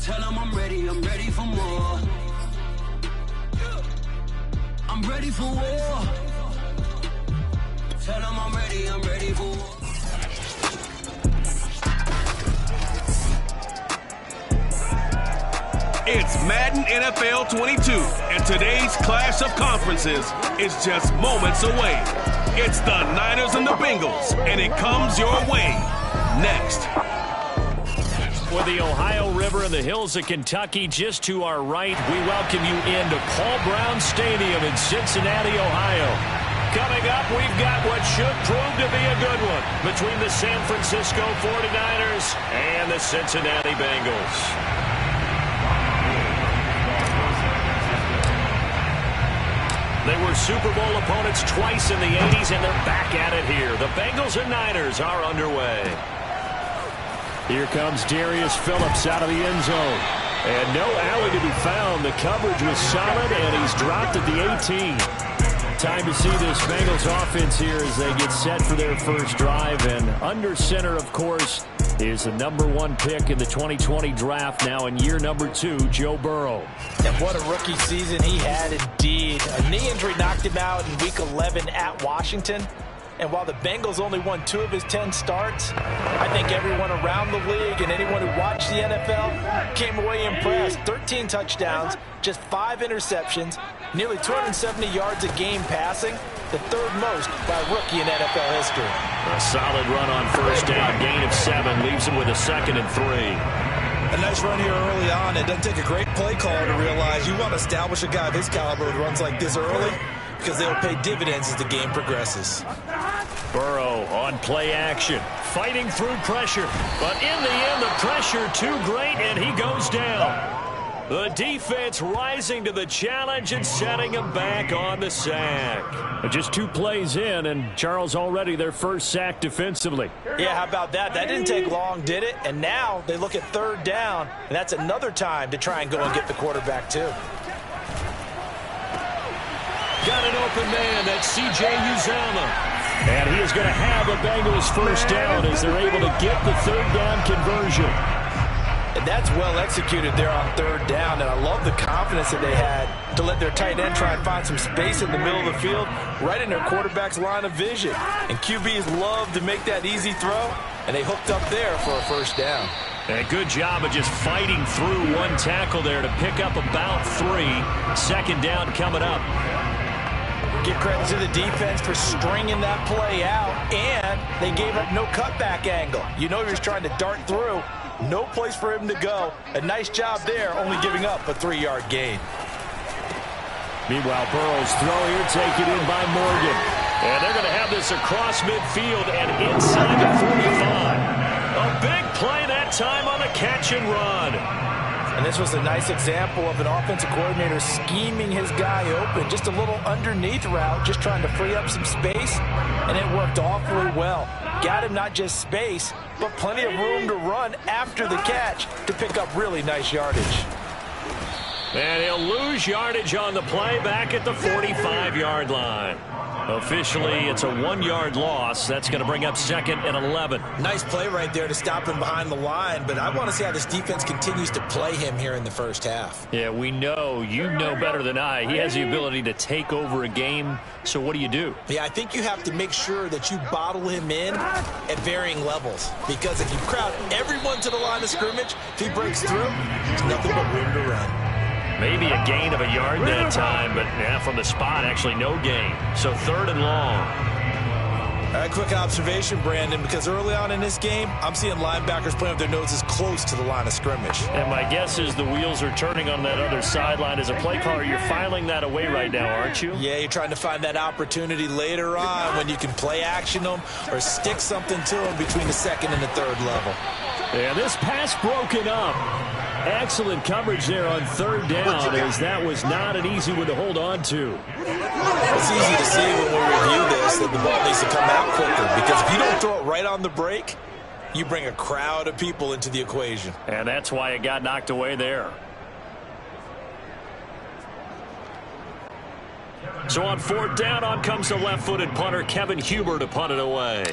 Tell them I'm ready for more. I'm ready for war. Tell them I'm ready for war. It's Madden NFL 22, and today's clash of conferences is just moments away. It's the Niners and the Bengals, and it comes your way next. With the Ohio River and the hills of Kentucky just to our right, we welcome you into Paul Brown Stadium in Cincinnati, Ohio. Coming up, we've got what should prove to be a good one between the San Francisco 49ers and the Cincinnati Bengals. They were Super Bowl opponents twice in the 80s, and they're back at it here. The Bengals and Niners are underway. Here comes Darius Phillips out of the end zone. And no alley to be found. The coverage was solid, and he's dropped at the 18. Time to see this Bengals offense here as they get set for their first drive. And under center, of course, is the #1 pick in the 2020 draft, now in year #2, Joe Burrow. And what a rookie season he had indeed. A knee injury knocked him out in Week 11 at Washington. And while the Bengals only won 2 of his 10 starts, I think everyone around the league and anyone who watched the NFL came away impressed. 13 touchdowns, just 5 interceptions, nearly 270 yards a game passing, the 3rd most by a rookie in NFL history. A solid run on first down, gain of 7, leaves him with a 2nd and 3. A nice run here early on. It doesn't take a great play caller to realize you want to establish a guy of his caliber who runs like this early, because they'll pay dividends as the game progresses. Burrow on play action, fighting through pressure, but in the end the pressure too great and he goes down. The defense rising to the challenge and setting him back on the sack. Just 2 plays in, and Charles already their first sack defensively. Yeah, how about that? That didn't take long, did it? And now they look at 3rd down, and that's another time to try and go and get the quarterback too. Got an open man, that's C.J. Uzomah. And he is going to have the Bengals first down as they're able to get the 3rd down conversion. And that's well executed there on 3rd down, and I love the confidence that they had to let their tight end try and find some space in the middle of the field, right in their quarterback's line of vision. And QBs love to make that easy throw, and they hooked up there for a first down. And a good job of just fighting through one tackle there to pick up about 3. 2nd down coming up. Give credit to the defense for stringing that play out, and they gave up no cutback angle. You know he was trying to dart through. No place for him to go. A nice job there, only giving up a 3-yard gain. Meanwhile, Burrow's throw here taken in by Morgan. And they're going to have this across midfield and inside the 45. A big play that time on a catch and run. And this was a nice example of an offensive coordinator scheming his guy open. Just a little underneath route, just trying to free up some space, and it worked awfully well. Got him not just space, but plenty of room to run after the catch to pick up really nice yardage. And he'll lose yardage on the play back at the 45-yard line. Officially, it's a 1-yard loss. That's going to bring up 2nd and 11. Nice play right there to stop him behind the line, but I want to see how this defense continues to play him here in the first half. Yeah, we know. You know better than I. He has the ability to take over a game, so what do you do? Yeah, I think you have to make sure that you bottle him in at varying levels, because if you crowd everyone to the line of scrimmage, if he breaks through, there's nothing but room to run. Maybe a gain of a yard that time, but yeah, from the spot, actually no gain. So 3rd and long. All right, quick observation, Brandon, because early on in this game, I'm seeing linebackers playing with their noses close to the line of scrimmage. And my guess is the wheels are turning on that other sideline. As a play caller, you're filing that away right now, aren't you? Yeah, you're trying to find that opportunity later on when you can play action them or stick something to them between the 2nd and the 3rd level. Yeah, this pass broken up. Excellent coverage there on 3rd down, as that was not an easy one to hold on to. It's easy to see when we review this that the ball needs to come out quicker, because if you don't throw it right on the break, you bring a crowd of people into the equation. And that's why it got knocked away there. So on 4th down, on comes the left-footed punter, Kevin Huber, to punt it away.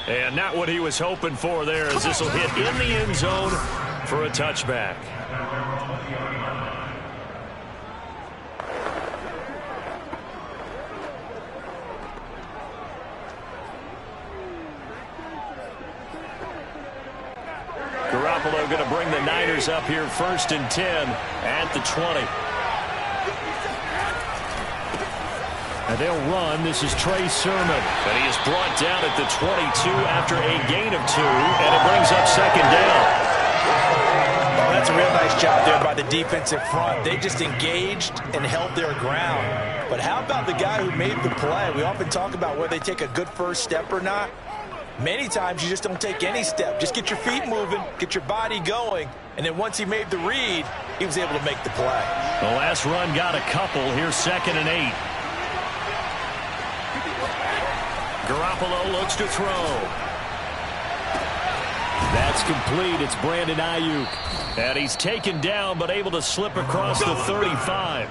And not what he was hoping for there, as this will hit in the end zone for a touchback. Garoppolo going to bring the Niners up here 1st and 10 at the 20. And they'll run. This is Trey Sermon. And he is brought down at the 22 after a gain of 2. And it brings up 2nd down. Well, that's a real nice job there by the defensive front. They just engaged and held their ground. But how about the guy who made the play? We often talk about whether they take a good first step or not. Many times you just don't take any step. Just get your feet moving, get your body going. And then once he made the read, he was able to make the play. The last run got a couple. Here's 2nd and 8. Garoppolo looks to throw. That's complete. It's Brandon Ayuk. And he's taken down but able to slip across the 35.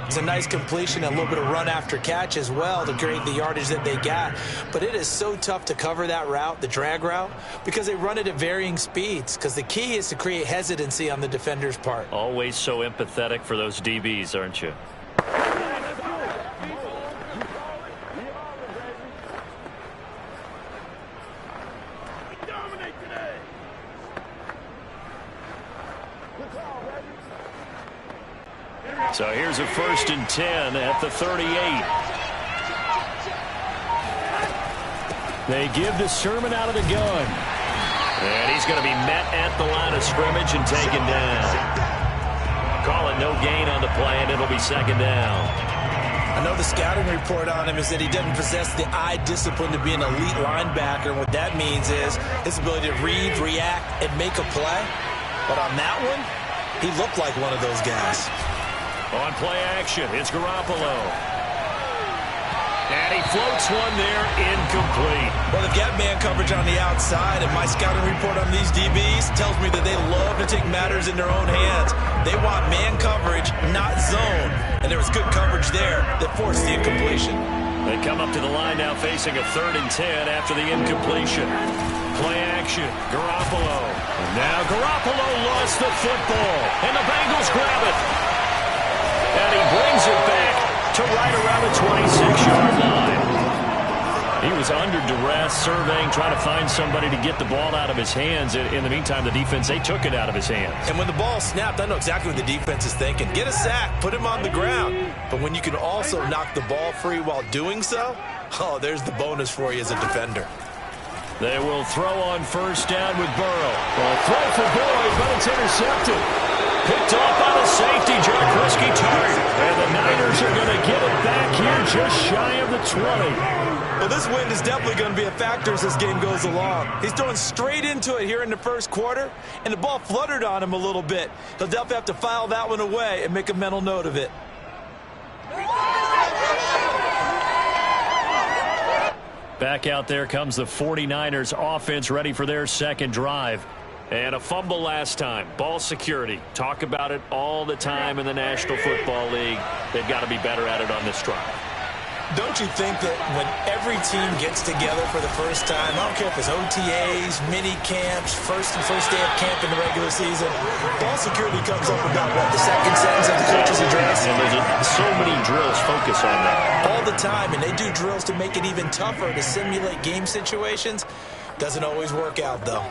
It's a nice completion and a little bit of run after catch as well to create the yardage that they got. But it is so tough to cover that route, the drag route, because they run it at varying speeds. Because the key is to create hesitancy on the defender's part. Always so empathetic for those DBs, aren't you? So here's a 1st and 10 at the 38. They give the Sermon out of the gun. And he's going to be met at the line of scrimmage and taken down. Call it no gain on the play, and it'll be 2nd down. I know the scouting report on him is that he doesn't possess the eye discipline to be an elite linebacker. What that means is his ability to read, react, and make a play. But on that one, he looked like one of those guys. On play action, it's Garoppolo. And he floats one there, incomplete. Well, they've got man coverage on the outside, and my scouting report on these DBs tells me that they love to take matters in their own hands. They want man coverage, not zone. And there was good coverage there that forced the incompletion. They come up to the line now facing a 3rd and 10 after the incompletion. Play action, Garoppolo. And now Garoppolo lost the football, and the Bengals grab it. And he brings it back to right around the 26-yard line. He was under duress, surveying, trying to find somebody to get the ball out of his hands. In the meantime, the defense, they took it out of his hands. And when the ball snapped, I know exactly what the defense is thinking. Get a sack, put him on the ground. But when you can also knock the ball free while doing so, oh, there's the bonus for you as a defender. They will throw on 1st down with Burrow. Well, throw for Boyd, but it's intercepted. Picked off by the safety, Jack Risky Tart. And the Niners are going to get it back here just shy of the 20. Well, this wind is definitely going to be a factor as this game goes along. He's throwing straight into it here in the 1st quarter, and the ball fluttered on him a little bit. He'll definitely have to file that one away and make a mental note of it. Back out there comes the 49ers offense ready for their 2nd drive. And a fumble last time. Ball security. Talk about it all the time in the National Football League. They've got to be better at it on this drive. Don't you think that when every team gets together for the first time, I don't care if it's OTAs, mini camps, first day of camp in the regular season, ball security comes up about, what, the 2nd sentence of the coach's address? And there's so many drills focus on that. All the time, and they do drills to make it even tougher to simulate game situations. Doesn't always work out, though.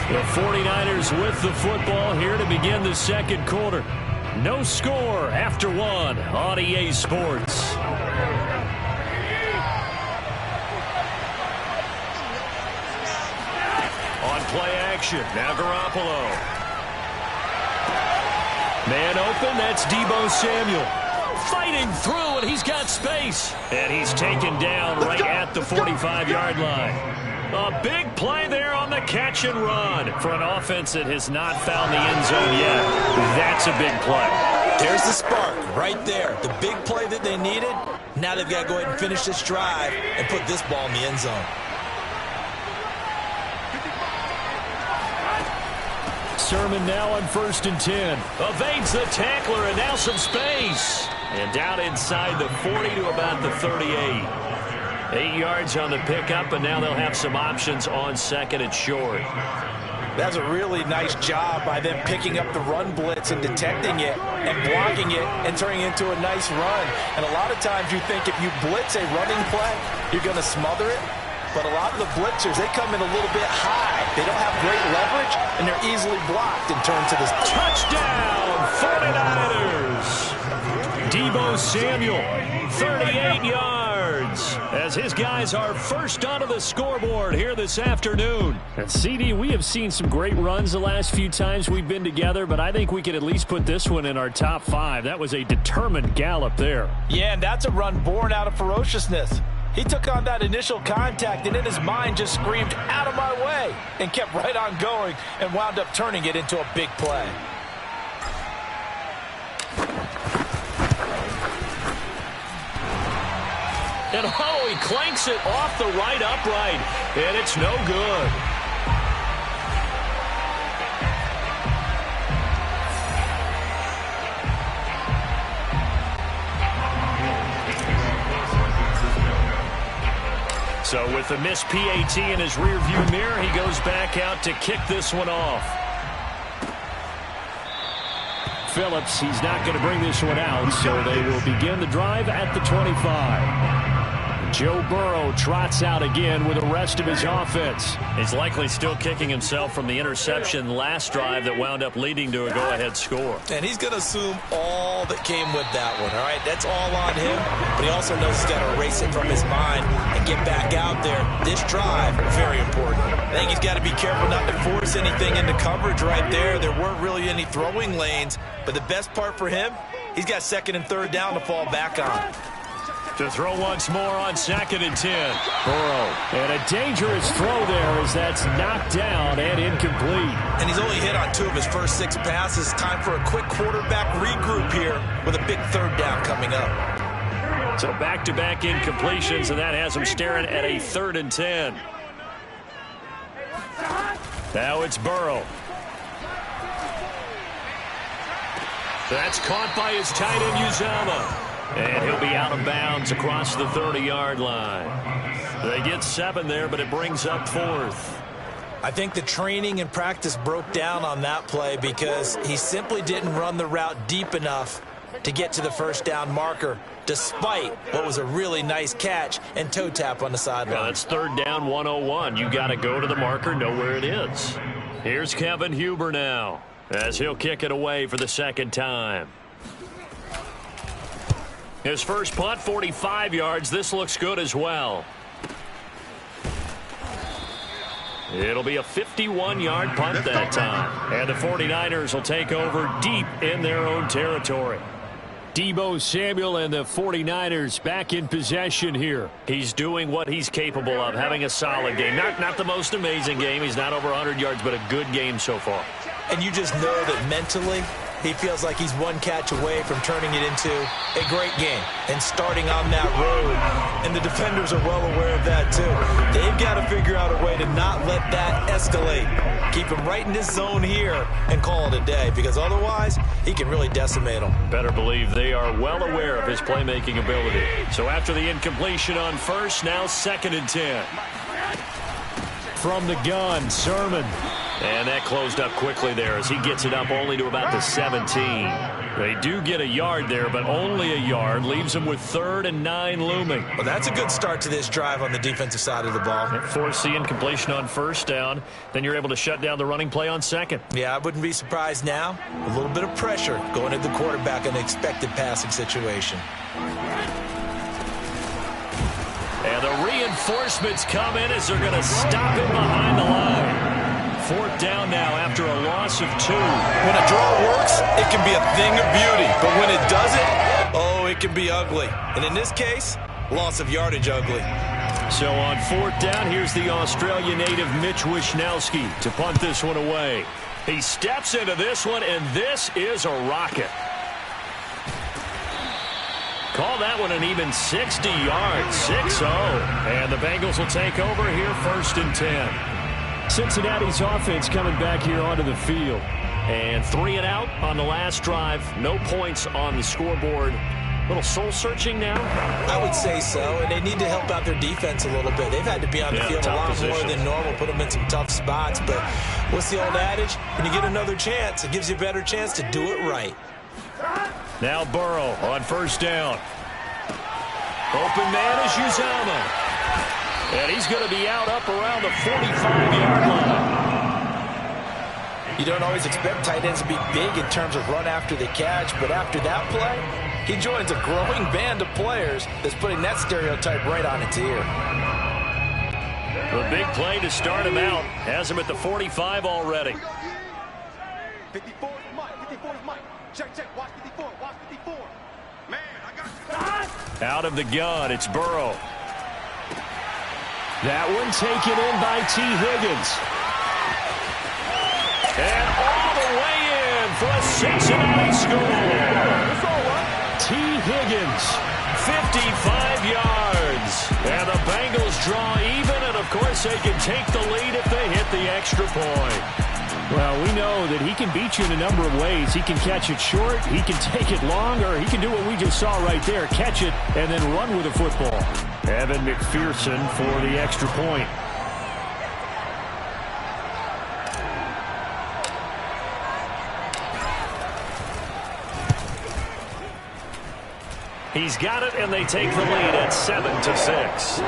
The 49ers with the football here to begin the 2nd quarter. No score after 1 on EA Sports. On play action, now Garoppolo. Man open, that's Deebo Samuel. Fighting through, and he's got space. And he's taken down right at the 45-yard line. A big play there on the catch and run for an offense that has not found the end zone yet. That's a big play. There's the spark right there. The big play that they needed. Now they've got to go ahead and finish this drive and put this ball in the end zone. Sermon now on 1st and 10. Evades the tackler, and now some space. And down inside the 40 to about the 38. 8 yards on the pickup, and now they'll have some options on 2nd and short. That's a really nice job by them picking up the run blitz and detecting it and blocking it and turning it into a nice run. And a lot of times you think if you blitz a running play, you're going to smother it. But a lot of the blitzers, they come in a little bit high. They don't have great leverage, and they're easily blocked and turned to this. Touchdown, 49ers! Deebo Samuel, 38 yards, as his guys are first onto the scoreboard here this afternoon. And CD, we have seen some great runs the last few times we've been together, but I think we could at least put this one in our top 5. That was a determined gallop there. Yeah, and that's a run born out of ferociousness. He took on that initial contact and in his mind just screamed, "Out of my way," and kept right on going and wound up turning it into a big play. And he clanks it off the right upright, and it's no good. So with the missed PAT in his rearview mirror, he goes back out to kick this one off. Phillips, he's not going to bring this one out, so they will begin the drive at the 25. Joe Burrow trots out again with the rest of his offense. He's likely still kicking himself from the interception last drive that wound up leading to a go-ahead score. And he's going to assume all that came with that one, all right? That's all on him, but he also knows he's got to erase it from his mind and get back out there. This drive, very important. I think he's got to be careful not to force anything into coverage right there. There weren't really any throwing lanes, but the best part for him, he's got 2nd and 3rd down to fall back on. To throw once more on 2nd and 10. Burrow, and a dangerous throw there as that's knocked down and incomplete. And he's only hit on 2 of his first 6 passes. Time for a quick quarterback regroup here with a big 3rd down coming up. So back-to-back incompletions, and that has him staring at a 3rd and 10. Now it's Burrow. That's caught by his tight end, Uzama. And he'll be out of bounds across the 30-yard line. They get 7 there, but it brings up 4th. I think the training and practice broke down on that play because he simply didn't run the route deep enough to get to the 1st down marker, despite what was a really nice catch and toe tap on the sideline. Well, that's 3rd down 101. You got to go to the marker, know where it is. Here's Kevin Huber now, as he'll kick it away for the 2nd time. His first punt, 45 yards. This looks good as well. It'll be a 51-yard punt that time. And the 49ers will take over deep in their own territory. Deebo Samuel and the 49ers back in possession here. He's doing what he's capable of, having a solid game. Not the most amazing game. He's not over 100 yards, but a good game so far. And you just know that mentally he feels like he's one catch away from turning it into a great game and starting on that road. And the defenders are well aware of that, too. They've got to figure out a way to not let that escalate. Keep him right in this zone here and call it a day, because otherwise he can really decimate them. Better believe they are well aware of his playmaking ability. So after the incompletion on 1st, now 2nd and 10. From the gun, Sermon. And that closed up quickly there as he gets it up only to about the 17. They do get a yard there, but only a yard. Leaves them with 3rd and 9 looming. Well, that's a good start to this drive on the defensive side of the ball. Force the incompletion on 1st down. Then you're able to shut down the running play on 2nd. Yeah, I wouldn't be surprised now. A little bit of pressure going at the quarterback in an expected passing situation. And the reinforcements come in as they're going to stop him behind the line. 4th down now after a loss of 2. When a draw works, it can be a thing of beauty. But when it doesn't, oh, it can be ugly. And in this case, loss of yardage ugly. So on 4th down, here's the Australia native Mitch Wishnowski to punt this one away. He steps into this one, and this is a rocket. Call that one an even 60 yards, 6-0. And the Bengals will take over here 1st and 10. Cincinnati's offense coming back here onto the field. And 3 and out on the last drive. No points on the scoreboard. Little soul-searching now? I would say so, and they need to help out their defense a little bit. They've had to be on the field a lot more than normal, put them in some tough spots. But what's the old adage? When you get another chance, it gives you a better chance to do it right. Now Burrow on first down. Open man is Uzama. And he's going to be out up around the 45-yard line. You don't always expect tight ends to be big in terms of run after the catch, but after that play, he joins a growing band of players that's putting that stereotype right on its ear. The big play to start him out has him at the 45 already. 54 is Mike. 54 is Mike. Check, check. Watch 54. Watch 54. Man, I got you. Out of the gun, it's Burrow. That one taken in by T. Higgins. And all the way in for a Cincinnati score. T. Higgins, 55 yards. And the Bengals draw even, and of course they can take the lead if they hit the extra point. Well, we know that he can beat you in a number of ways. He can catch it short, he can take it long, or he can do what we just saw right there, catch it and then run with the football. Evan McPherson for the extra point. He's got it, and they take the lead at 7-6.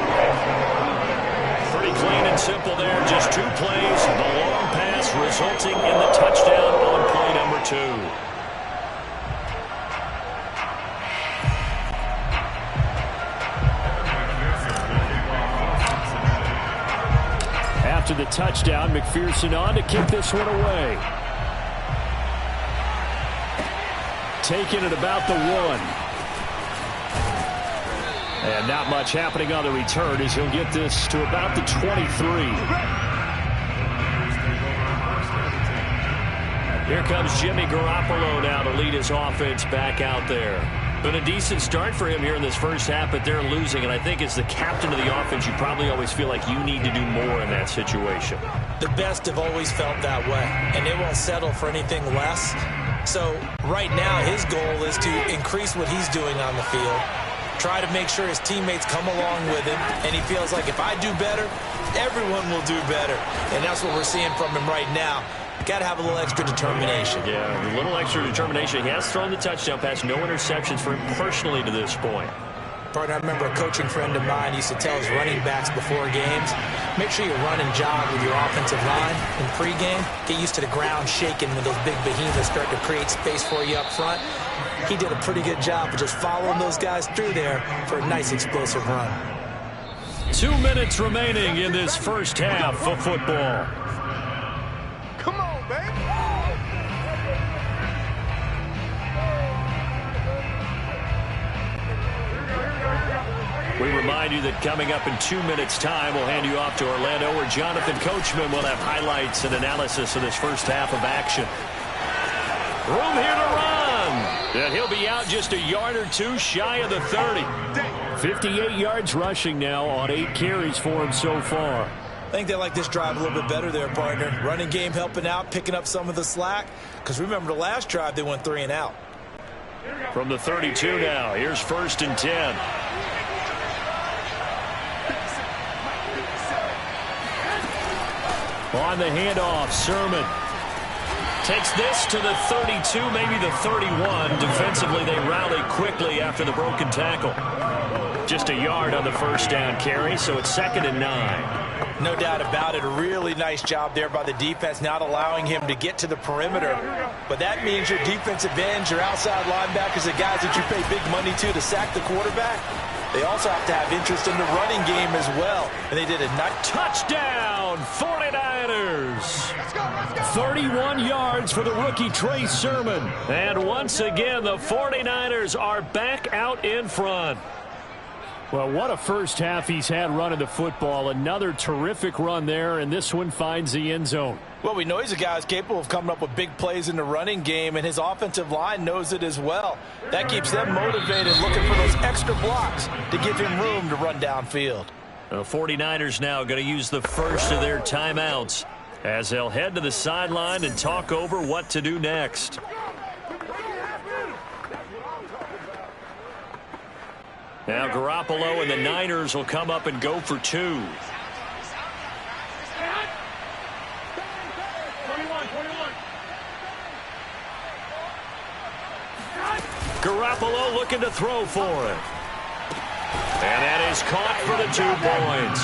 Pretty clean and simple there. Just 2 plays. The long pass resulting in the touchdown on play number 2. After the touchdown, McPherson on to kick this one away. Taking it about the 1. And not much happening on the return as he'll get this to about the 23. Here comes Jimmy Garoppolo now to lead his offense back out there. Been a decent start for him here in this first half, but they're losing. And I think as the captain of the offense, you probably always feel like you need to do more in that situation. The best have always felt that way, and they won't settle for anything less. So right now his goal is to increase what he's doing on the field. Try to make sure his teammates come along with him, and he feels like if I do better, everyone will do better. And that's what we're seeing from him right now. Got to have a little extra determination. Yeah, a little extra determination. He has thrown the touchdown pass, no interceptions for him personally to this point. Partner, I remember a coaching friend of mine used to tell his running backs before games, make sure you run and jog with your offensive line in pregame. Get used to the ground shaking when those big behemoths start to create space for you up front. He did a pretty good job of just following those guys through there for a nice explosive run. 2 minutes remaining in this first half of football. Come on, baby. We remind you that coming up in 2 minutes' time, we'll hand you off to Orlando, where Jonathan Coachman will have highlights and analysis of this first half of action. Room here to run. And he'll be out just a yard or 2 shy of the 30. 58 yards rushing now on 8 carries for him so far. I think they like this drive a little bit better there, partner. Running game helping out, picking up some of the slack. Because remember, the last drive, they went 3 and out. From the 32 now, here's 1st and 10. On the handoff, Sermon takes this to the 32, maybe the 31. Defensively, they rally quickly after the broken tackle. Just a yard on the first down carry, so it's 2nd and 9. No doubt about it. A really nice job there by the defense, not allowing him to get to the perimeter. But that means your defensive ends, your outside linebackers, the guys that you pay big money to sack the quarterback, they also have to have interest in the running game as well. And they did a nice touchdown, 49ers. 31 yards for the rookie Trey Sermon. And once again, the 49ers are back out in front. Well, what a first half he's had running the football. Another terrific run there, and this one finds the end zone. Well, we know he's a guy who's capable of coming up with big plays in the running game, and his offensive line knows it as well. That keeps them motivated, looking for those extra blocks to give him room to run downfield. The 49ers now going to use the first of their timeouts as they'll head to the sideline and talk over what to do next. Now Garoppolo and the Niners will come up and go for 2. Garoppolo looking to throw for it. And that is caught for the 2 points.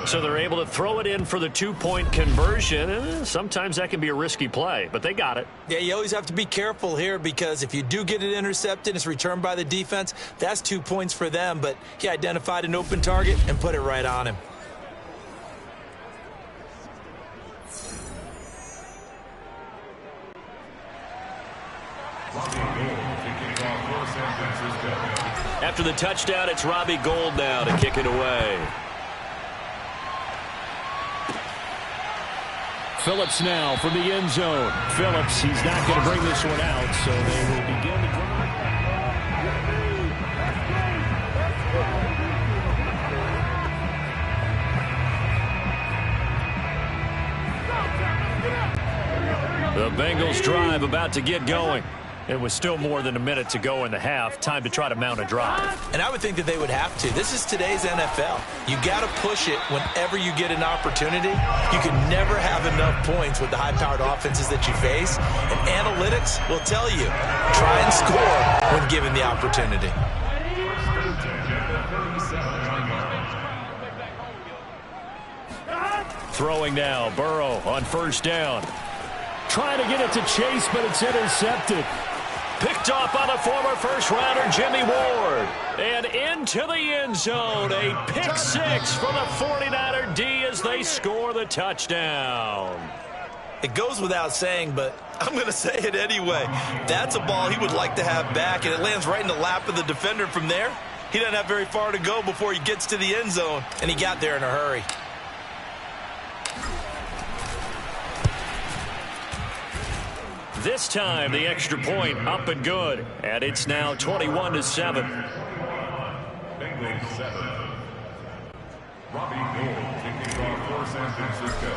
So they're able to throw it in for the 2-point conversion. Sometimes that can be a risky play, but they got it. Yeah, you always have to be careful here because if you do get it intercepted and it's returned by the defense, that's 2 points for them. But he identified an open target and put it right on him. After the touchdown, it's Robbie Gould now to kick it away. Phillips now from the end zone. Phillips, he's not going to bring this one out, so they will begin the drive. The Bengals drive about to get going. It was still more than a minute to go in the half. Time to try to mount a drive. And I would think that they would have to. This is today's NFL. You got to push it whenever you get an opportunity. You can never have enough points with the high-powered offenses that you face. And analytics will tell you, try and score when given the opportunity. Throwing now, Burrow on first down. Trying to get it to Chase, but it's intercepted. Picked off by the former first-rounder Jimmy Ward. And into the end zone. A pick-6 for the 49er D as they score the touchdown. It goes without saying, but I'm going to say it anyway. That's a ball he would like to have back, and it lands right in the lap of the defender from there. He doesn't have very far to go before he gets to the end zone, and he got there in a hurry. This time, the extra point up and good. And it's now 21-7. Bengals 7. Robbie Gould kicking off for San Francisco.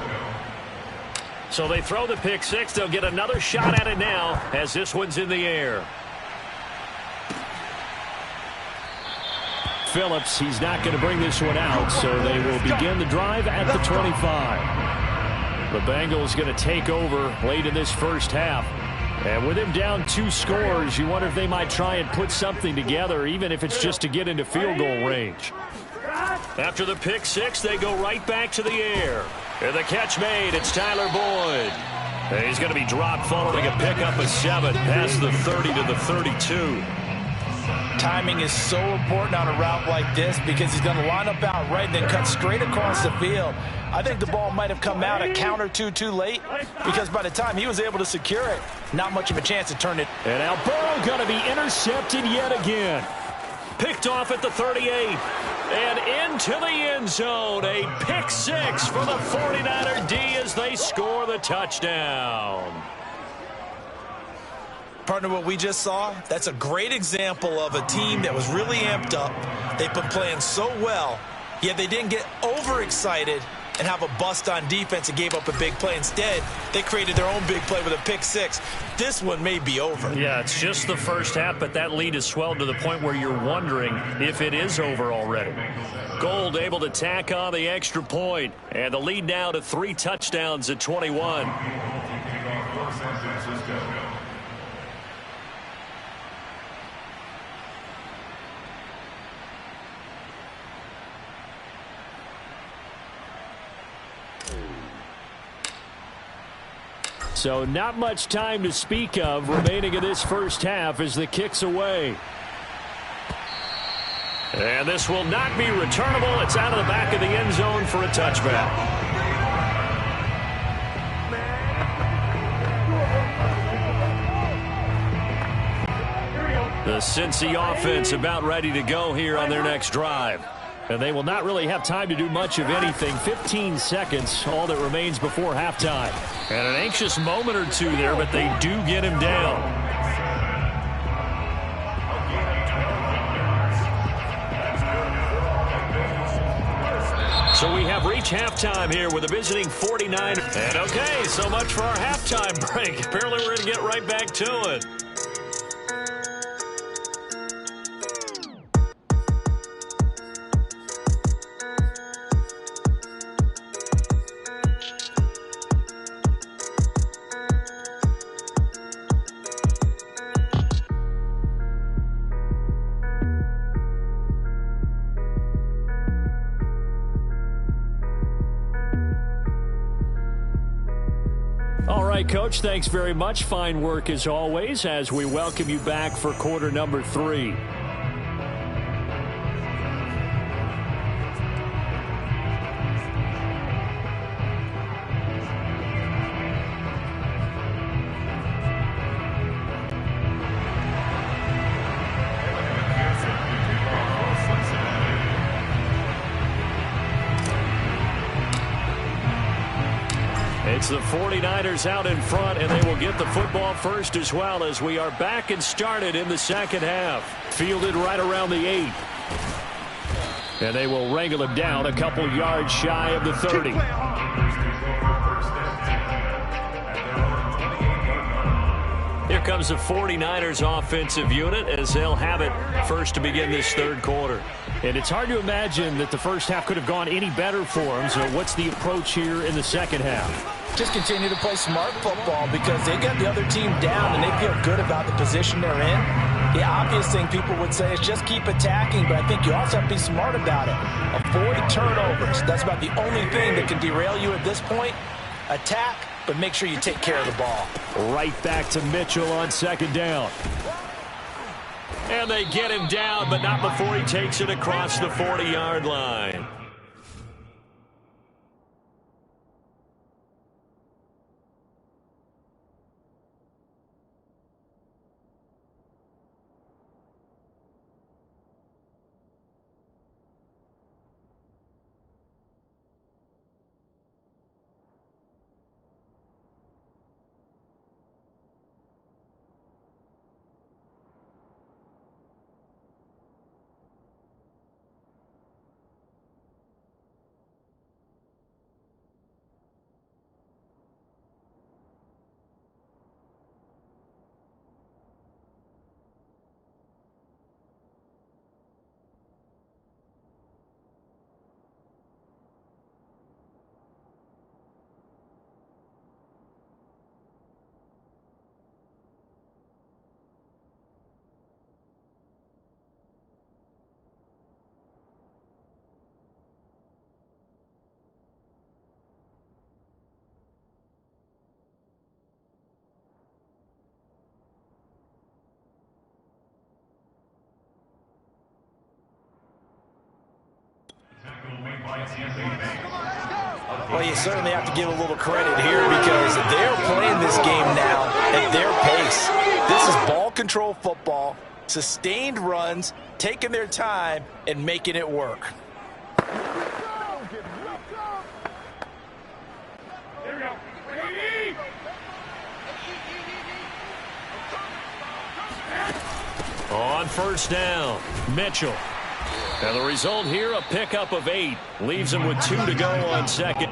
So they throw the pick 6. They'll get another shot at it now as this one's in the air. Phillips, he's not going to bring this one out, so they will begin the drive at the 25. The Bengals going to take over late in this first half. And with him down 2 scores, you wonder if they might try and put something together, even if it's just to get into field goal range. After the pick 6, they go right back to the air. And the catch made, it's Tyler Boyd. And he's going to be dropped following a pickup of 7 past the 30 to the 32. Timing is so important on a route like this because he's going to line up out right and then cut straight across the field. I think the ball might have come out a count or two too late because by the time he was able to secure it, not much of a chance to turn it. And now Burrow going to be intercepted yet again. Picked off at the 38 and into the end zone. A pick 6 for the 49er D as they score the touchdown. Partner, what we just saw, that's a great example of a team that was really amped up. They've been playing so well, yet they didn't get overexcited and have a bust on defense and gave up a big play. Instead, they created their own big play with a pick 6. This one may be over. Yeah, it's just the first half, but that lead has swelled to the point where you're wondering if it is over already. Gould able to tack on the extra point, and the lead now to 3 touchdowns at 21. So not much time to speak of remaining in this first half as the kick's away. And this will not be returnable. It's out of the back of the end zone for a touchback. The Cincy offense about ready to go here on their next drive. And they will not really have time to do much of anything. 15 seconds, all that remains before halftime. And an anxious moment or two there, but they do get him down. reach halftime here with the visiting 49ers. And okay, so much for our halftime break. Apparently we're going to get right back to it. All right, Coach, thanks very much. Fine work as always as we welcome you back for quarter number 3. It's the 49ers out in front, and they will get the football first as well as we are back and started in the second half. Fielded right around the 8. And they will wrangle him down a couple yards shy of the 30. Here comes the 49ers offensive unit as they'll have it first to begin this third quarter. And it's hard to imagine that the first half could have gone any better for them. So what's the approach here in the second half? Just continue to play smart football because they got the other team down and they feel good about the position they're in. The obvious thing people would say is just keep attacking, but I think you also have to be smart about it. Avoid turnovers. That's about the only thing that can derail you at this point. Attack, but make sure you take care of the ball. Right back to Mitchell on second down. And they get him down, but not before he takes it across the 40-yard line. Well, you certainly have to give a little credit here because they're playing this game now at their pace. This is ball control football, sustained runs, taking their time, and making it work. On first down, Mitchell. And the result here, a pickup of 8. Leaves him with 2 to go on second.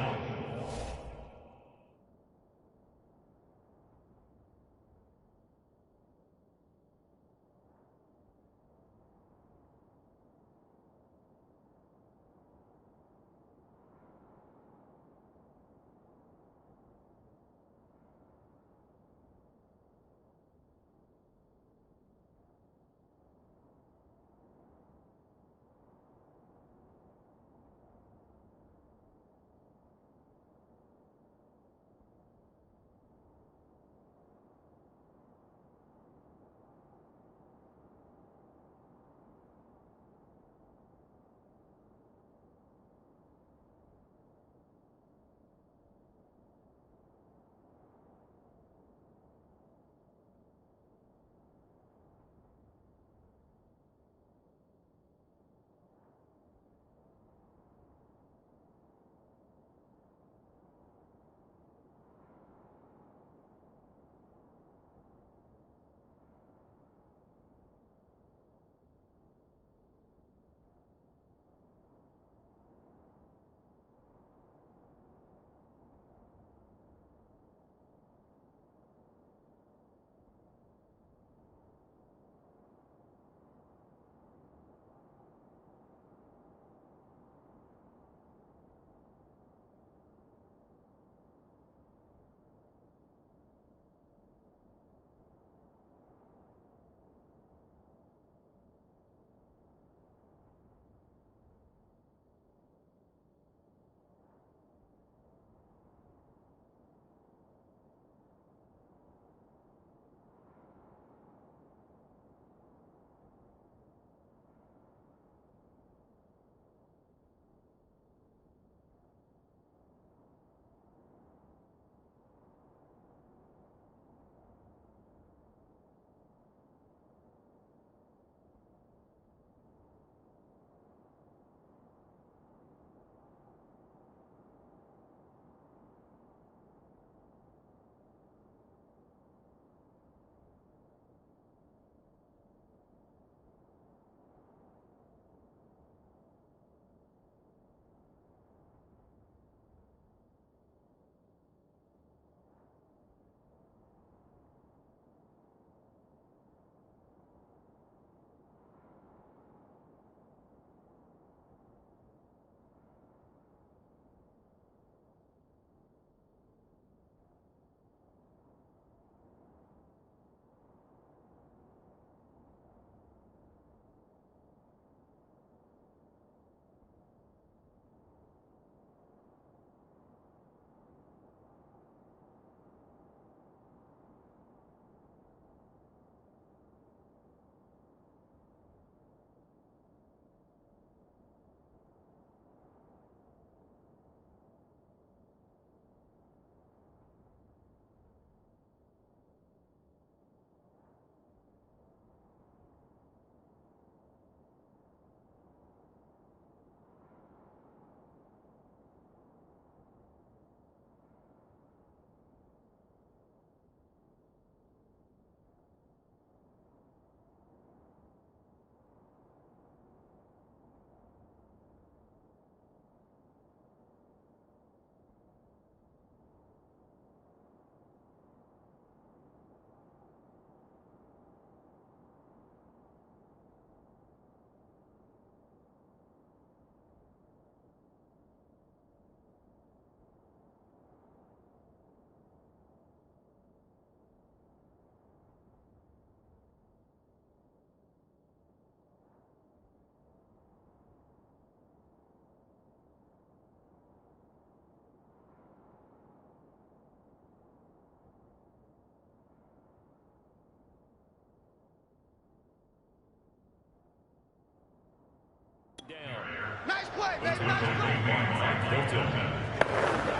play, baby. Nice play.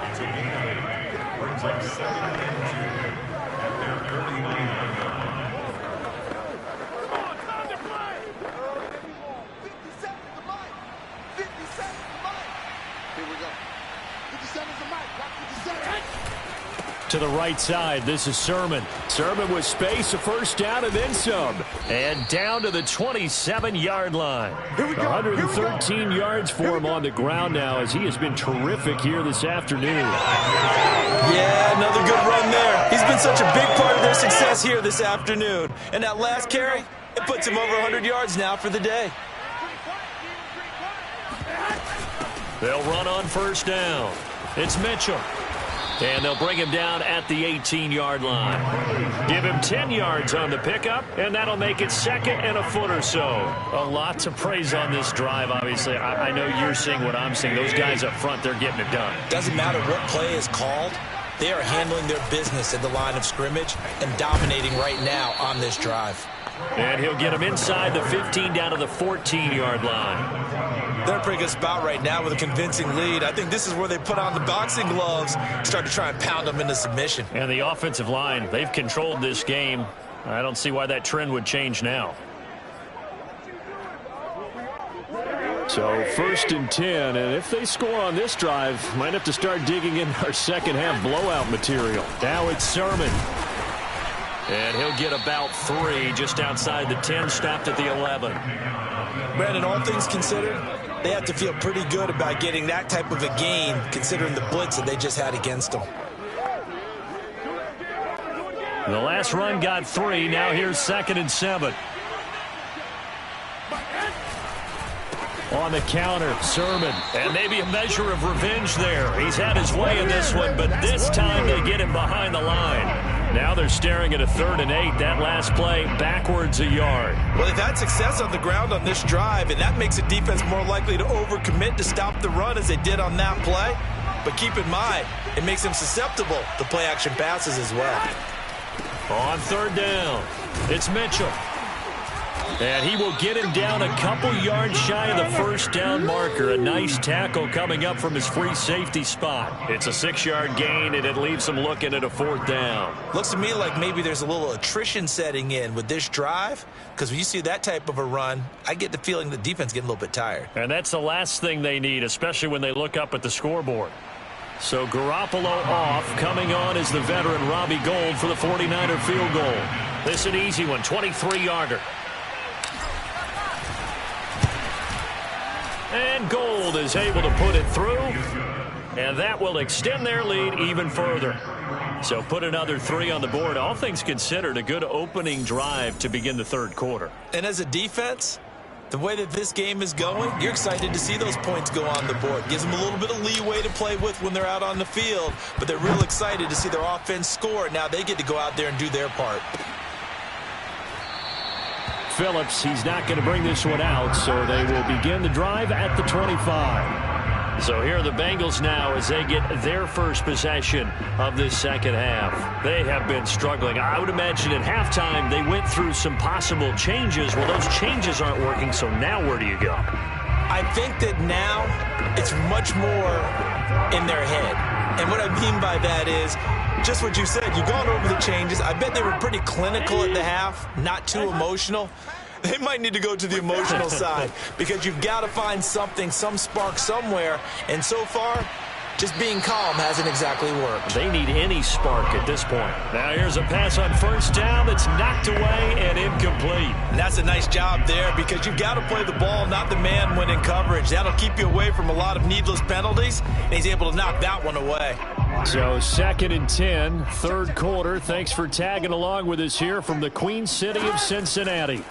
It's a gain. Brings up 2nd and 2 at their 39-yard line. Come on, time to play. 50 seconds to Mike. 50 seconds to Mike. Here we go. 50 seconds to Mike. Watch 50 seconds. To the right side, this is Sermon. Sermon with space, a first down and then some. And down to the 27-yard line. 113 yards for him on the ground now as he has been terrific here this afternoon. Yeah, another good run there. He's been such a big part of their success here this afternoon. And that last carry, it puts him over 100 yards now for the day. They'll run on first down. It's Mitchell. And they'll bring him down at the 18-yard line. Give him 10 yards on the pickup, and that'll make it 2nd and a foot or so. A lot to praise on this drive, obviously. I know you're seeing what I'm seeing. Those guys up front, they're getting it done. Doesn't matter what play is called. They are handling their business at the line of scrimmage and dominating right now on this drive. And he'll get him inside the 15 down to the 14-yard line. They're in a pretty good spot right now with a convincing lead. I think this is where they put on the boxing gloves, start to try and pound them into submission. And the offensive line, they've controlled this game. I don't see why that trend would change now. So 1st and 10, and if they score on this drive, might have to start digging in our second half blowout material. Now it's Sermon. And he'll get about 3 just outside the 10, stopped at the 11. Brandon, all things considered, they have to feel pretty good about getting that type of a gain considering the blitz that they just had against them. The last run got 3. Now here's 2nd and 7. On the counter, Sermon. And maybe a measure of revenge there. He's had his way in this one, but this time they get him behind the line. Now they're staring at a 3rd and 8. That last play, backwards a yard. Well, they've had success on the ground on this drive, and that makes the defense more likely to overcommit to stop the run as they did on that play. But keep in mind, it makes them susceptible to play-action passes as well. On 3rd down, it's Mitchell. And he will get him down a couple yards shy of the first down marker. A nice tackle coming up from his free safety spot. It's a 6-yard gain, and it leaves him looking at a 4th down. Looks to me like maybe there's a little attrition setting in with this drive, because when you see that type of a run, I get the feeling the defense getting a little bit tired. And that's the last thing they need, especially when they look up at the scoreboard. So Garoppolo off. Coming on is the veteran Robbie Gould for the 49er field goal. This is an easy one, 23-yarder. And Gould is able to put it through, and that will extend their lead even further. So put another 3 on the board. All things considered, a good opening drive to begin the 3rd quarter. And as a defense, the way that this game is going, you're excited to see those points go on the board. Gives them a little bit of leeway to play with when they're out on the field, but they're real excited to see their offense score. Now they get to go out there and do their part. Phillips, he's not going to bring this one out, so they will begin the drive at the 25. So here are the Bengals now as they get their first possession of this second half. They have been struggling. I would imagine at halftime they went through some possible changes. Well, those changes aren't working, so now where do you go? I think that now it's much more in their head. And what I mean by that is just what you said. You've gone over the changes. I bet they were pretty clinical at the half, not too emotional. They might need to go to the emotional side because you've got to find something, some spark somewhere. And so far, just being calm hasn't exactly worked. They need any spark at this point. Now here's a pass on first down that's knocked away and incomplete. And that's a nice job there because you've got to play the ball, not the man when in coverage. That'll keep you away from a lot of needless penalties, and he's able to knock that one away. So 2nd and 10, 3rd quarter. Thanks for tagging along with us here from the Queen City of Cincinnati.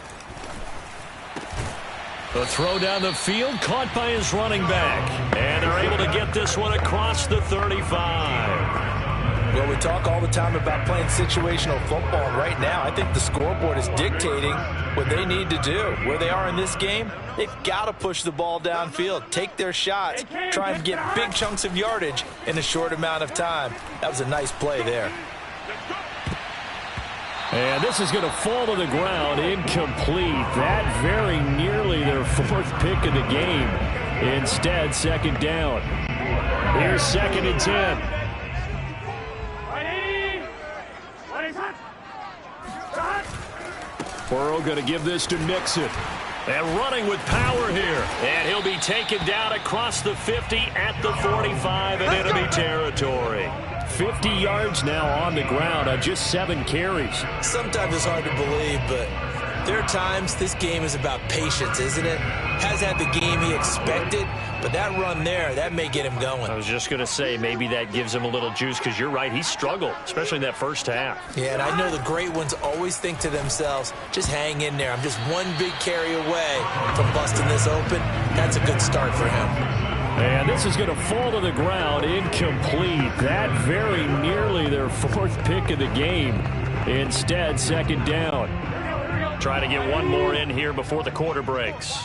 The throw down the field, caught by his running back. And they're able to get this one across the 35. Well, we talk all the time about playing situational football, and right now I think the scoreboard is dictating what they need to do. Where they are in this game, they've got to push the ball downfield, take their shots, try and get big chunks of yardage in a short amount of time. That was a nice play there. And this is going to fall to the ground, incomplete. That very nearly their 4th pick of the game. Instead, second down. Here's 2nd and 10. Burrow going to give this to Mixon. And running with power here. And he'll be taken down across the 50 at the 45 in enemy territory. 50 yards now on the ground on just 7 carries. Sometimes it's hard to believe, but there are times this game is about patience, isn't it? Has had the game he expected, but that run there, that may get him going. I was just going to say maybe that gives him a little juice because you're right, he struggled, especially in that first half. Yeah, and I know the great ones always think to themselves, just hang in there. I'm just one big carry away from busting this open. That's a good start for him. And this is going to fall to the ground, incomplete. That very nearly their 4th pick of the game. Instead, 2nd down. Try to get one more in here before the quarter breaks.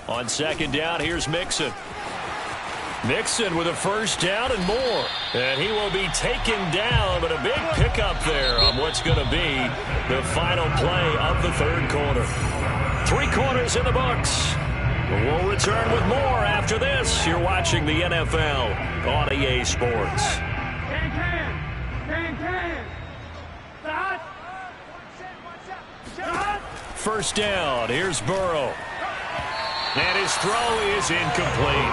On 2nd down, here's Mixon. Mixon with a 1st down and more. And he will be taken down, but a big pickup there on what's going to be the final play of the 3rd quarter. 3 quarters in the books. We'll return with more after this. You're watching the NFL on EA Sports. First down. Here's Burrow. And his throw is incomplete.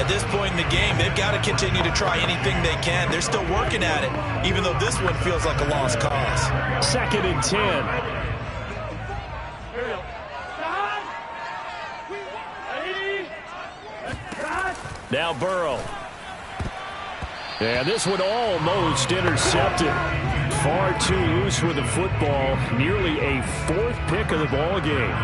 At this point in the game, they've got to continue to try anything they can. They're still working at it, even though this one feels like a lost cause. 2nd and 10. Now Burrow. And this one almost intercepted. Far too loose with the football. Nearly a 4th pick of the ball game.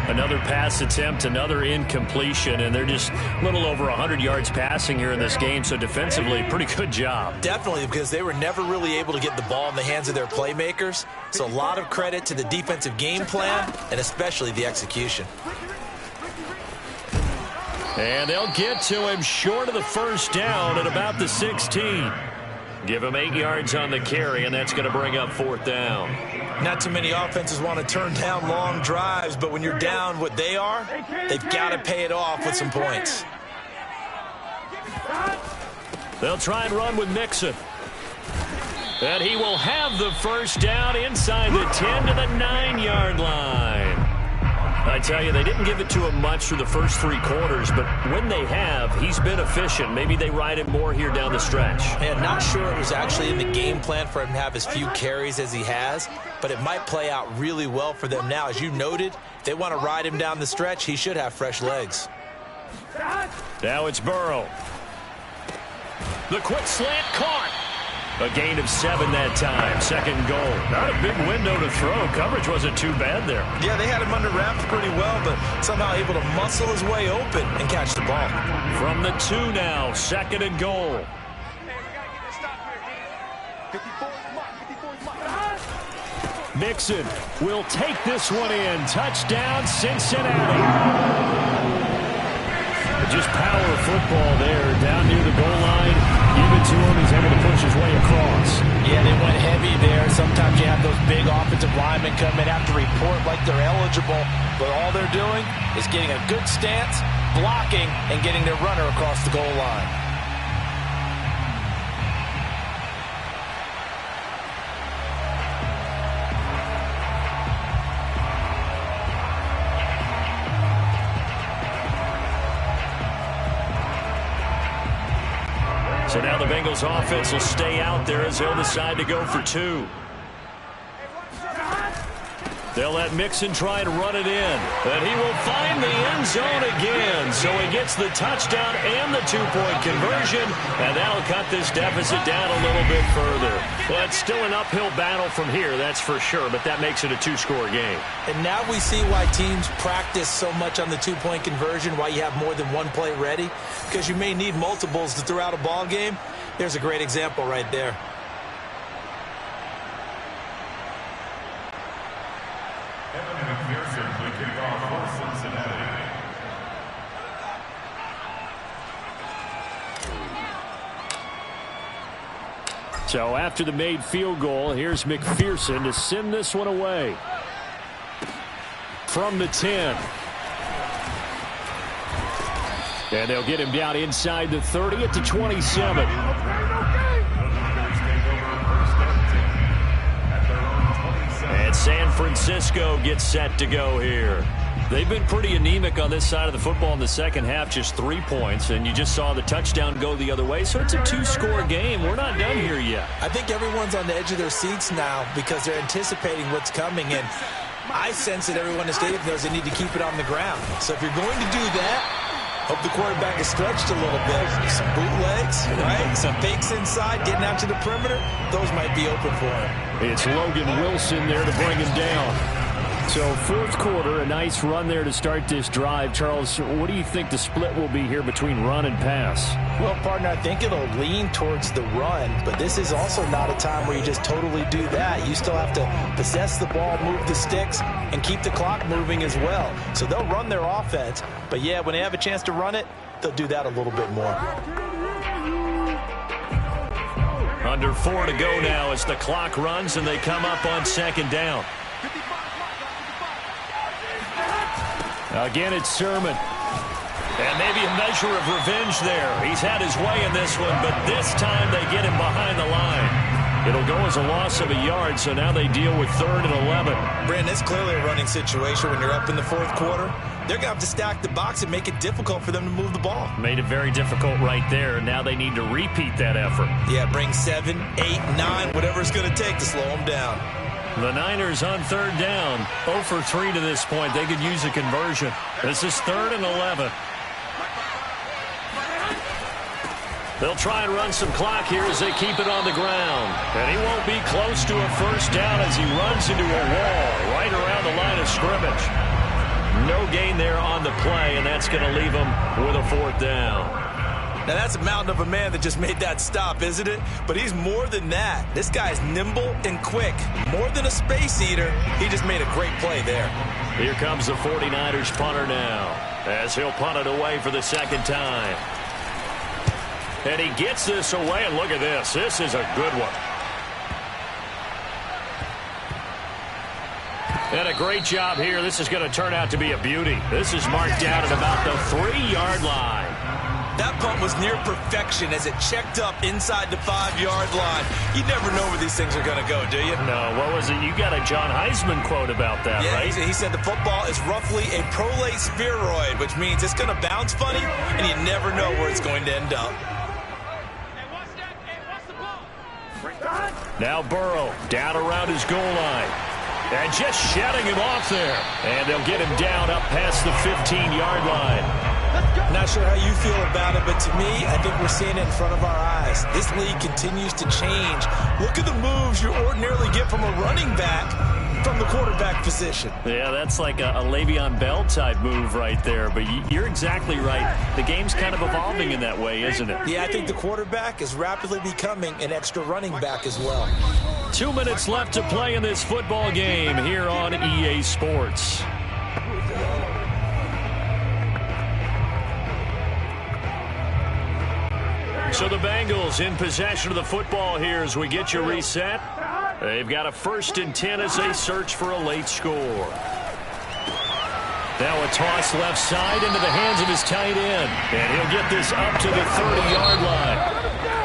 Another pass attempt, another incompletion, and they're just a little over 100 yards passing here in this game, so defensively, pretty good job. Definitely, because they were never really able to get the ball in the hands of their playmakers, so a lot of credit to the defensive game plan, and especially the execution. And they'll get to him short of the 1st down at about the 16. Give him 8 yards on the carry, and that's going to bring up 4th down. Not too many offenses want to turn down long drives, but when you're down what they are, they've got to pay it off with some points. They'll try and run with Mixon. And he will have the 1st down inside the 10 to the 9-yard line. I tell you, they didn't give it to him much through the first 3 quarters, but when they have, he's been efficient. Maybe they ride him more here down the stretch. And not sure it was actually in the game plan for him to have as few carries as he has, but it might play out really well for them now. As you noted, if they want to ride him down the stretch, he should have fresh legs. Now it's Burrow. The quick slant caught. A gain of 7 that time. 2nd and goal. Not a big window to throw. Coverage wasn't too bad there. Yeah, they had him under wraps pretty well, but somehow able to muscle his way open and catch the ball. From the 2 now. 2nd and goal. Mixon will take this one in. Touchdown, Cincinnati. Just power football there down near the goal line. Give it to him. He's able to push his way across. Yeah, they went heavy there. Sometimes you have those big offensive linemen come in, have to report like they're eligible, but all they're doing is getting a good stance, blocking, and getting their runner across the goal line. So now the Bengals offense will stay out there as they'll decide to go for 2. They'll let Mixon try and run it in. And he will find the end zone again. So he gets the touchdown and the 2-point conversion. And that'll cut this deficit down a little bit further. Well, it's still an uphill battle from here, that's for sure. But that makes it a 2-score game. And now we see why teams practice so much on the 2-point conversion, why you have more than one play ready. Because you may need multiples to throw out a ball game. There's a great example right there. So after the made field goal, here's McPherson to send this one away. from the 10. And they'll get him down inside the 30 at the 27. And San Francisco gets set to go here. They've been pretty anemic on this side of the football in the second half, just 3 points, and you just saw the touchdown go the other way, so it's a 2-score game. We're not done here yet. I think everyone's on the edge of their seats now because they're anticipating what's coming, and I sense that everyone in the stadium knows they need to keep it on the ground. So if you're going to do that, hope the quarterback is stretched a little bit. Some bootlegs, right? Some fakes inside, getting out to the perimeter. Those might be open for him. It's Logan Wilson there to bring him down. So fourth quarter, a nice run there to start this drive. Charles, what do you think the split will be here between run and pass? Well, partner, I think it'll lean towards the run, but this is also not a time where you just totally do that. You still have to possess the ball, move the sticks, and keep the clock moving as well. So they'll run their offense, but yeah, when they have a chance to run it, they'll do that a little bit more. Under 4 to go now as the clock runs and they come up on second down. Again, it's Sermon. And maybe a measure of revenge there. He's had his way in this one, but this time they get him behind the line. It'll go as a loss of a yard, so now they deal with 3rd and 11. Brandon, it's clearly a running situation when you're up in the fourth quarter. They're going to have to stack the box and make it difficult for them to move the ball. Made it very difficult right there. Now they need to repeat that effort. Yeah, bring 7, 8, 9, whatever it's going to take to slow them down. The Niners on 3rd down. 0 for 3 to this point. They could use a conversion. This is 3rd and 11. They'll try and run some clock here as they keep it on the ground. And he won't be close to a first down as he runs into a wall right around the line of scrimmage. No gain there on the play, and that's going to leave him with a 4th down. Now, that's a mountain of a man that just made that stop, isn't it? But he's more than that. This guy's nimble and quick. More than a space eater, he just made a great play there. Here comes the 49ers punter now as he'll punt it away for the second time. And he gets this away, and look at this. This is a good one. And a great job here. This is going to turn out to be a beauty. This is marked down at about the 3-yard line. That punt was near perfection as it checked up inside the 5-yard line. You never know where these things are going to go, do you? No, what was it? You got a John Heisman quote about that, yeah, right? He said the football is roughly a prolate spheroid, which means it's going to bounce funny, and you never know where it's going to end up. Now Burrow down around his goal line. And just shutting him off there. And they'll get him down up past the 15-yard line. Not sure how you feel about it, but to me, I think we're seeing it in front of our eyes. This league continues to change. Look at the moves you ordinarily get from a running back from the quarterback position. Yeah, that's like a Le'Veon Bell type move right there. But you're exactly right. The game's kind of evolving in that way, isn't it? Yeah, I think the quarterback is rapidly becoming an extra running back as well. 2 minutes left to play in this football game here on EA Sports. So the Bengals in possession of the football here as we get you reset. They've got a 1st and 10 as they search for a late score. Now a toss left side into the hands of his tight end. And he'll get this up to the 30-yard line.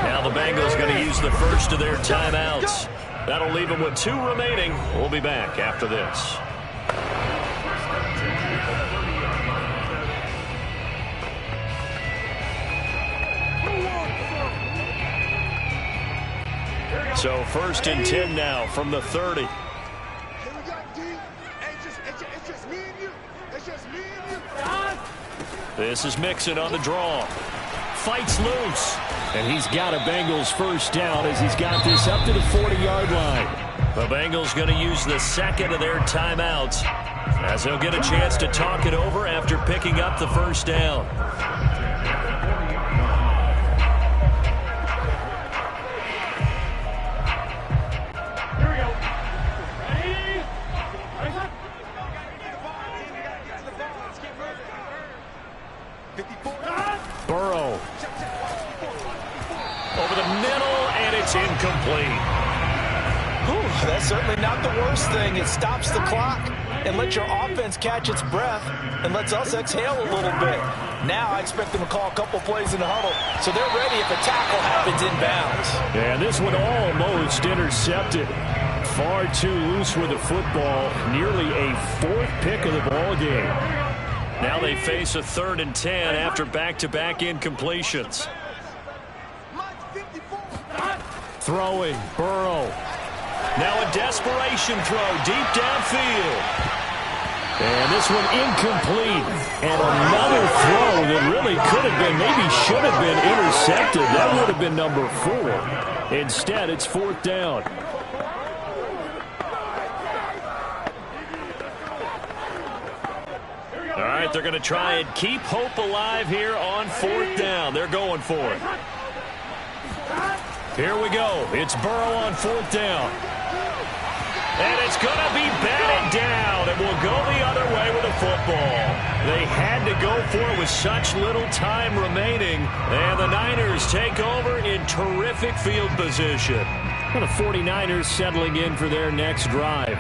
Now the Bengals going to use the first of their timeouts. That'll leave them with 2 remaining. We'll be back after this. So 1st and 10 now from the 30. Here we go, D. It's just me and you. It's just me and you. This is Mixon on the draw. Fights loose. And he's got a Bengals first down as he's got this up to the 40-yard line. The Bengals going to use the second of their timeouts as they'll get a chance to talk it over after picking up the first down. Burrow. Over the middle, and it's incomplete. That's certainly not the worst thing. It stops the clock. and let your offense catch its breath and lets us exhale a little bit. Now I expect them to call a couple plays in the huddle, so they're ready if a tackle happens inbounds. And this one almost intercepted. Far too loose with the football. Nearly a 4th pick of the ball game. Now they face a 3rd and 10 after back-to-back incompletions. Throwing, Burrow. Now a desperation throw deep downfield. And this one incomplete. And another throw that really could have been, maybe should have been intercepted. That would have been number 4. Instead, it's 4th down. All right, they're going to try and keep hope alive here on 4th down. They're going for it. Here we go. It's Burrow on 4th down. And it's going to be batted down. It will go the other way with the football. They had to go for it with such little time remaining. And the Niners take over in terrific field position. And the 49ers settling in for their next drive.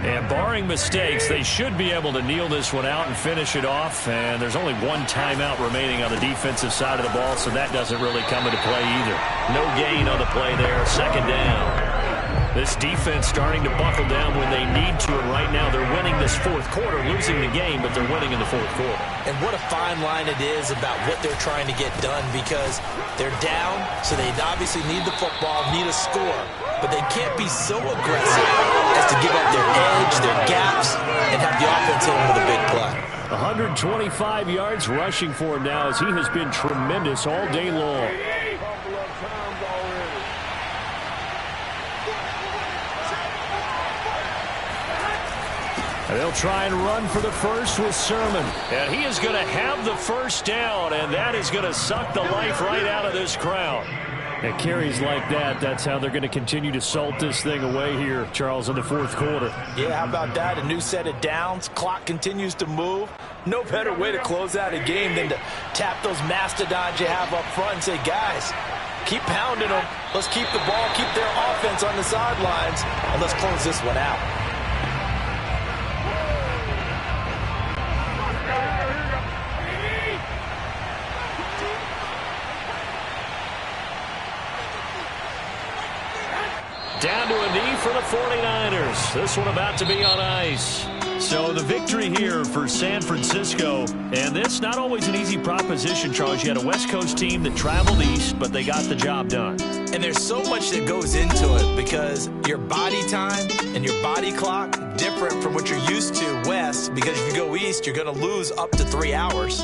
And barring mistakes, they should be able to kneel this one out and finish it off. And there's only one timeout remaining on the defensive side of the ball, so that doesn't really come into play either. No gain on the play there, 2nd down. This defense starting to buckle down when they need to, and right now they're winning this 4th quarter, losing the game, but they're winning in the 4th quarter. And what a fine line it is about what they're trying to get done, because they're down, so they obviously need the football, need a score. But they can't be so aggressive as to give up their edge, their gaps, and have the offense hit them with a big play. 125 yards rushing for him now as he has been tremendous all day long. And they'll try and run for the first with Sermon. And he is going to have the 1st down, and that is going to suck the life right out of this crowd. And carries like that, that's how they're going to continue to salt this thing away here, Charles, in the 4th quarter. Yeah, how about that? A new set of downs. Clock continues to move. No better way to close out a game than to tap those mastodons you have up front and say, guys, keep pounding them. Let's keep the ball, keep their offense on the sidelines, and let's close this one out. Down to a knee for the 49ers. This one about to be on ice. So the victory here for San Francisco. And this not always an easy proposition, Charles. You had a West Coast team that traveled east, but they got the job done. And there's so much that goes into it because your body time and your body clock different from what you're used to west, because if you go east, you're going to lose up to 3 hours,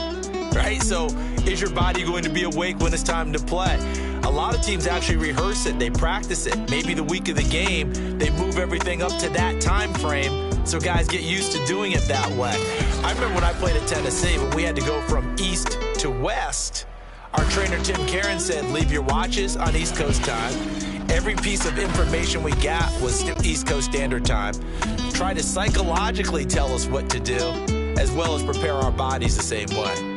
right? So is your body going to be awake when it's time to play? A lot of teams actually rehearse it. They practice it. Maybe the week of the game, they move everything up to that time frame so guys get used to doing it that way. I remember when I played at Tennessee, when we had to go from east to west, our trainer Tim Karen said, leave your watches on East Coast time. Every piece of information we got was East Coast Standard Time. Try to psychologically tell us what to do, as well as prepare our bodies the same way.